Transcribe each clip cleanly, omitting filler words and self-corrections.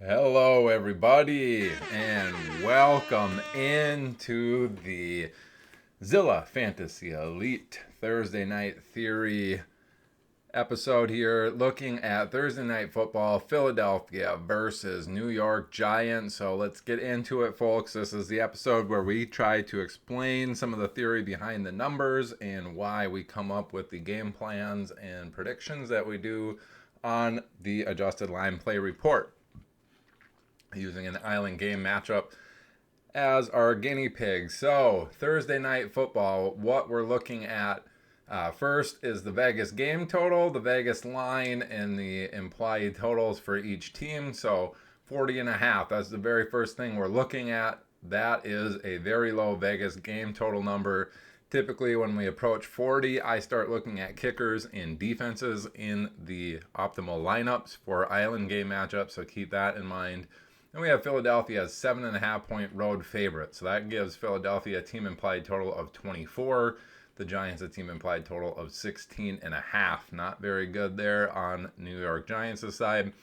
Hello, everybody, and welcome into the Zilla Fantasy Elite Thursday Night Theory episode here, looking at Thursday Night Football, Philadelphia versus New York Giants. So let's get into it, folks. This is the episode where we try to explain some of the theory behind the numbers and why we come up with the game plans and predictions that we do on the adjusted line play report, using an island game matchup as our guinea pig. So, Thursday Night Football, what we're looking at first is the Vegas game total, the Vegas line, and the implied totals for each team. So, 40.5, that's the very first thing we're looking at. That is a very low Vegas game total number. Typically, when we approach 40, I start looking at kickers and defenses in the optimal lineups for island game matchups, so keep that in mind. And we have Philadelphia as 7.5-point road favorite. So that gives Philadelphia a team implied total of 24. The Giants a team implied total of 16.5. Not very good there on New York Giants' side.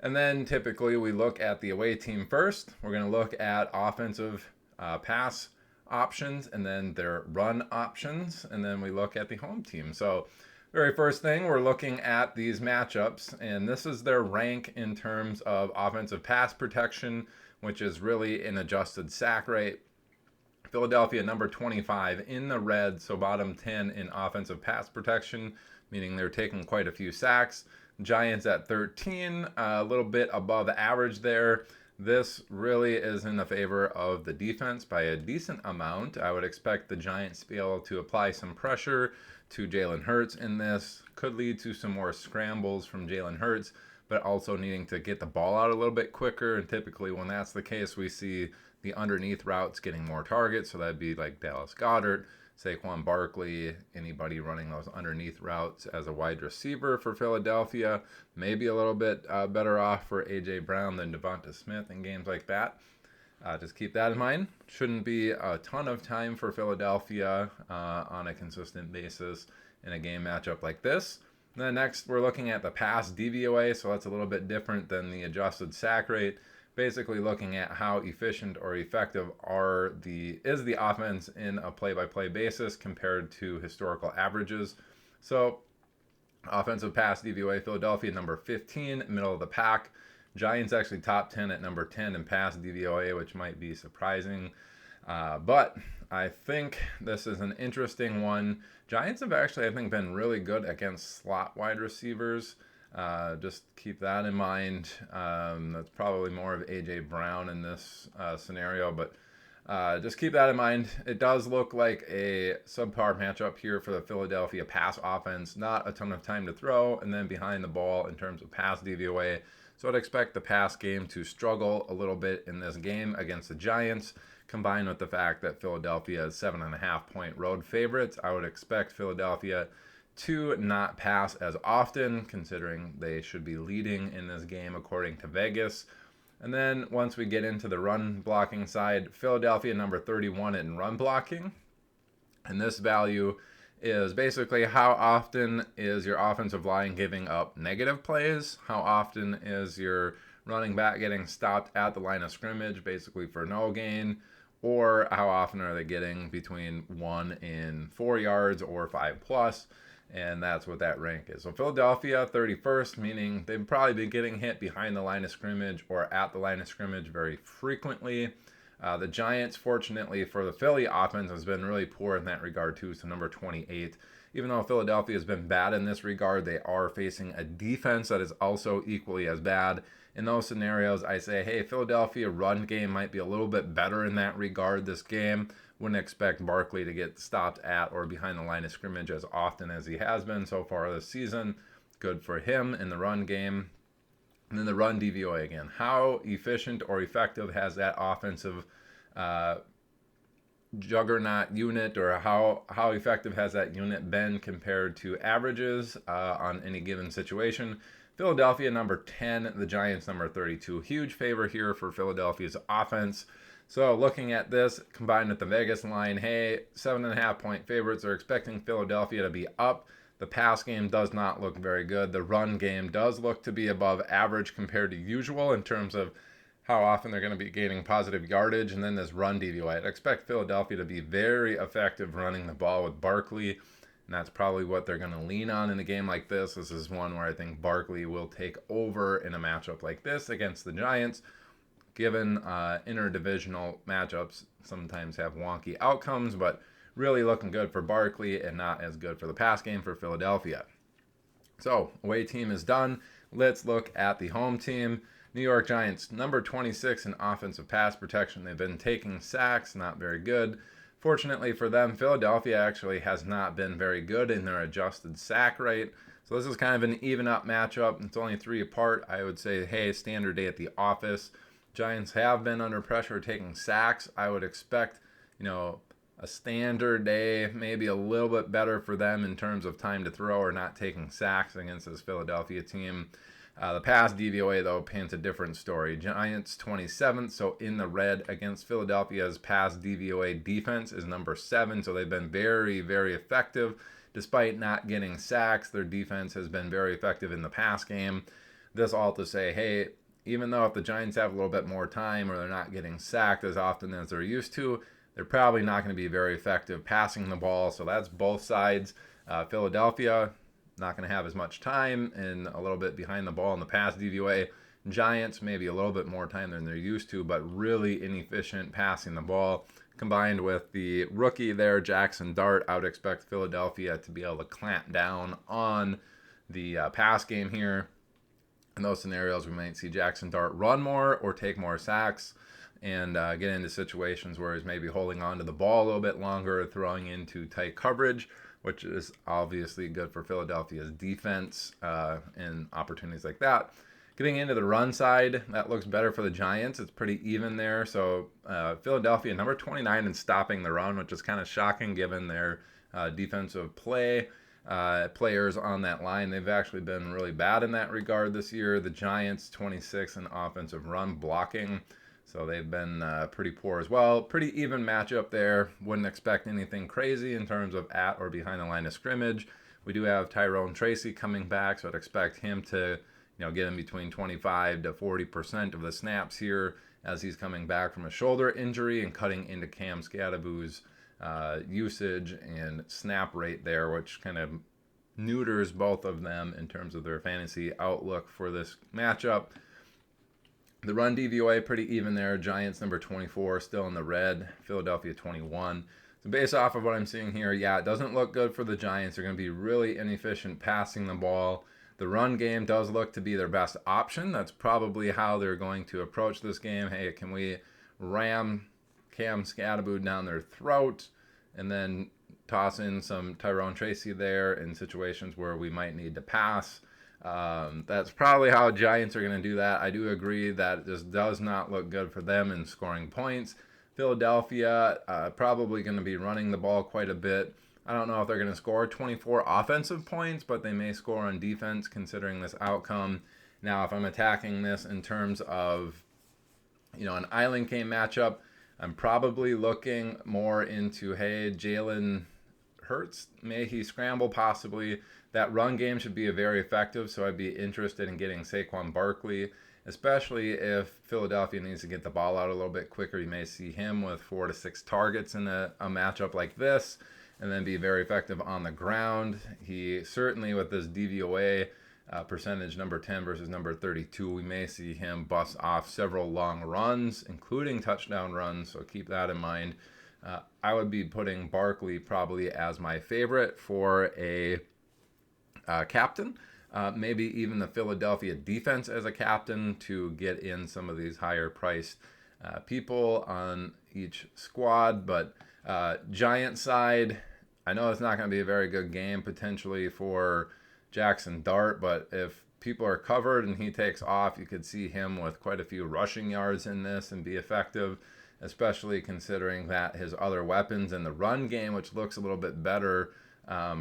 And then typically we look at the away team first. We're going to look at offensive pass options and then their run options. And then we look at the home team. So very first thing, we're looking at these matchups, and this is their rank in terms of offensive pass protection, which is really an adjusted sack rate. Philadelphia number 25 in the red, so bottom 10 in offensive pass protection, meaning they're taking quite a few sacks. Giants at 13, a little bit above average there. This really is in the favor of the defense by a decent amount. I would expect the Giants to be able to apply some pressure to Jalen Hurts in this. Could lead to some more scrambles from Jalen Hurts, but also needing to get the ball out a little bit quicker. And typically when that's the case, we see the underneath routes getting more targets. So that'd be like Dallas Goedert, Saquon Barkley, anybody running those underneath routes as a wide receiver for Philadelphia. Maybe a little bit better off for A.J. Brown than Devonta Smith in games like that. Just keep that in mind. Shouldn't be a ton of time for Philadelphia on a consistent basis in a game matchup like this. And then next, we're looking at the pass DVOA, so that's a little bit different than the adjusted sack rate. Basically looking at how efficient or effective is the offense in a play-by-play basis compared to historical averages. So offensive pass DVOA, Philadelphia number 15, middle of the pack. Giants actually top 10 at number 10 in pass DVOA, which might be surprising. But I think this is an interesting one. Giants have actually, I think, been really good against slot wide receivers. Just keep that in mind. That's probably more of A.J. Brown in this scenario, but just keep that in mind. It does look like a subpar matchup here for the Philadelphia pass offense. Not a ton of time to throw, and then behind the ball in terms of pass DVOA. So I'd expect the pass game to struggle a little bit in this game against the Giants, combined with the fact that Philadelphia is 7.5-point road favorites. I would expect Philadelphia to not pass as often, considering they should be leading in this game according to Vegas. And then once we get into the run blocking side, Philadelphia number 31 in run blocking. And this value is basically how often is your offensive line giving up negative plays? How often is your running back getting stopped at the line of scrimmage, basically for no gain? Or how often are they getting between 1 and 4 yards or 5+? And that's what that rank is. So Philadelphia, 31st, meaning they've probably been getting hit behind the line of scrimmage or at the line of scrimmage very frequently. The Giants, fortunately for the Philly offense, has been really poor in that regard too, so number 28. Even though Philadelphia has been bad in this regard, they are facing a defense that is also equally as bad. In those scenarios, I say, hey, Philadelphia run game might be a little bit better in that regard this game. Wouldn't expect Barkley to get stopped at or behind the line of scrimmage as often as he has been so far this season. Good for him in the run game. And then the run DVOA again. How efficient or effective has that offensive juggernaut unit, or how effective has that unit been compared to averages on any given situation? Philadelphia number 10, the Giants number 32. Huge favor here for Philadelphia's offense. So looking at this combined with the Vegas line, hey, 7.5-point favorites are expecting Philadelphia to be up. The pass game does not look very good. The run game does look to be above average compared to usual in terms of how often they're going to be gaining positive yardage. And then this run DVOA. I'd expect Philadelphia to be very effective running the ball with Barkley. And that's probably what they're going to lean on in a game like this. This is one where I think Barkley will take over in a matchup like this against the Giants. Given interdivisional matchups sometimes have wonky outcomes, but really looking good for Barkley and not as good for the pass game for Philadelphia. So, away team is done. Let's look at the home team. New York Giants, number 26 in offensive pass protection. They've been taking sacks, not very good. Fortunately for them, Philadelphia actually has not been very good in their adjusted sack rate. So this is kind of an even up matchup. It's only 3 apart. I would say, hey, standard day at the office. Giants have been under pressure taking sacks. I would expect, a standard day, maybe a little bit better for them in terms of time to throw or not taking sacks against this Philadelphia team. The pass DVOA, though, paints a different story. Giants 27th, so in the red against Philadelphia's pass DVOA defense is number 7, so they've been very, very effective. Despite not getting sacks, their defense has been very effective in the pass game. This all to say, hey, even though if the Giants have a little bit more time or they're not getting sacked as often as they're used to, they're probably not going to be very effective passing the ball. So that's both sides. Philadelphia, not going to have as much time and a little bit behind the ball in the pass DVOA. Giants, maybe a little bit more time than they're used to, but really inefficient passing the ball. Combined with the rookie there, Jackson Dart, I would expect Philadelphia to be able to clamp down on the pass game here. In those scenarios, we might see Jackson Dart run more or take more sacks and get into situations where he's maybe holding on to the ball a little bit longer, throwing into tight coverage, which is obviously good for Philadelphia's defense and opportunities like that. Getting into the run side, that looks better for the Giants. It's pretty even there. So Philadelphia, number 29 in stopping the run, which is kind of shocking given their defensive players on that line. They've actually been really bad in that regard this year. The Giants, 26 in offensive run blocking. So they've been pretty poor as well. Pretty even matchup there. Wouldn't expect anything crazy in terms of at or behind the line of scrimmage. We do have Tyrone Tracy coming back, so I'd expect him to get in between 25 to 40% of the snaps here as he's coming back from a shoulder injury and cutting into Cam Scadaboo's usage and snap rate there, which kind of neuters both of them in terms of their fantasy outlook for this matchup. The run DVOA pretty even there. Giants number 24 still in the red. Philadelphia 21. So based off of what I'm seeing here, yeah, it doesn't look good for the Giants. They're going to be really inefficient passing the ball. The run game does look to be their best option. That's probably how they're going to approach this game. Hey, can we ram Cam Scadaboo down their throat and then toss in some Tyrone Tracy there in situations where we might need to pass? That's probably how Giants are going to do that. I do agree that this does not look good for them in scoring points. Philadelphia probably going to be running the ball quite a bit. I don't know if they're going to score 24 offensive points, but they may score on defense considering this outcome. Now, if I'm attacking this in terms of, an Island game matchup, I'm probably looking more into, hey, Jalen Hurts, may he scramble possibly. That run game should be very effective, so I'd be interested in getting Saquon Barkley, especially if Philadelphia needs to get the ball out a little bit quicker. You may see him with 4 to 6 targets in a matchup like this, and then be very effective on the ground. He certainly, with this DVOA percentage number 10 versus number 32, we may see him bust off several long runs, including touchdown runs, so keep that in mind. I would be putting Barkley probably as my favorite for a captain. Maybe even the Philadelphia defense as a captain to get in some of these higher priced people on each squad. But Giant side, I know it's not going to be a very good game potentially for Jackson Dart, but if people are covered and he takes off, you could see him with quite a few rushing yards in this and be effective, especially considering that his other weapons in the run game, which looks a little bit better,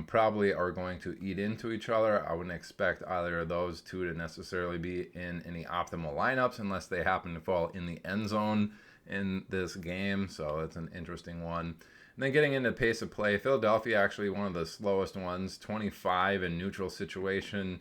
probably are going to eat into each other. I wouldn't expect either of those two to necessarily be in any optimal lineups unless they happen to fall in the end zone in this game, so it's an interesting one. And then getting into pace of play, Philadelphia actually one of the slowest ones, 25 in neutral situation.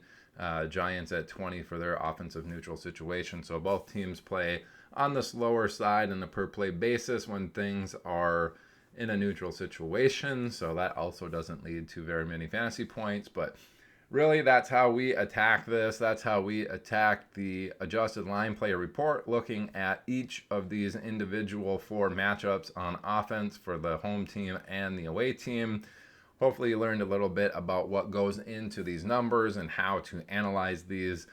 Giants at 20 for their offensive neutral situation. So both teams play on the slower side on a per play basis when things are in a neutral situation. So that also doesn't lead to very many fantasy points. But really, that's how we attack this. That's how we attack the adjusted line player report, looking at each of these individual 4 matchups on offense for the home team and the away team. Hopefully you learned a little bit about what goes into these numbers and how to analyze these.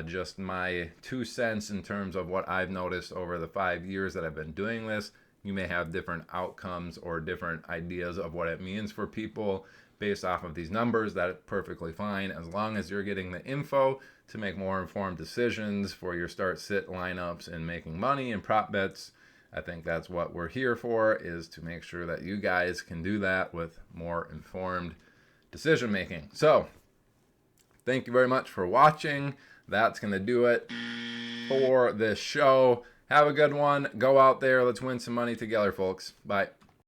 Just my 2 cents in terms of what I've noticed over the 5 years that I've been doing this. You may have different outcomes or different ideas of what it means for people based off of these numbers. That's perfectly fine as long as you're getting the info to make more informed decisions for your start-sit lineups and making money and prop bets. I think that's what we're here for, is to make sure that you guys can do that with more informed decision making. So, thank you very much for watching. That's going to do it for this show. Have a good one. Go out there. Let's win some money together, folks. Bye.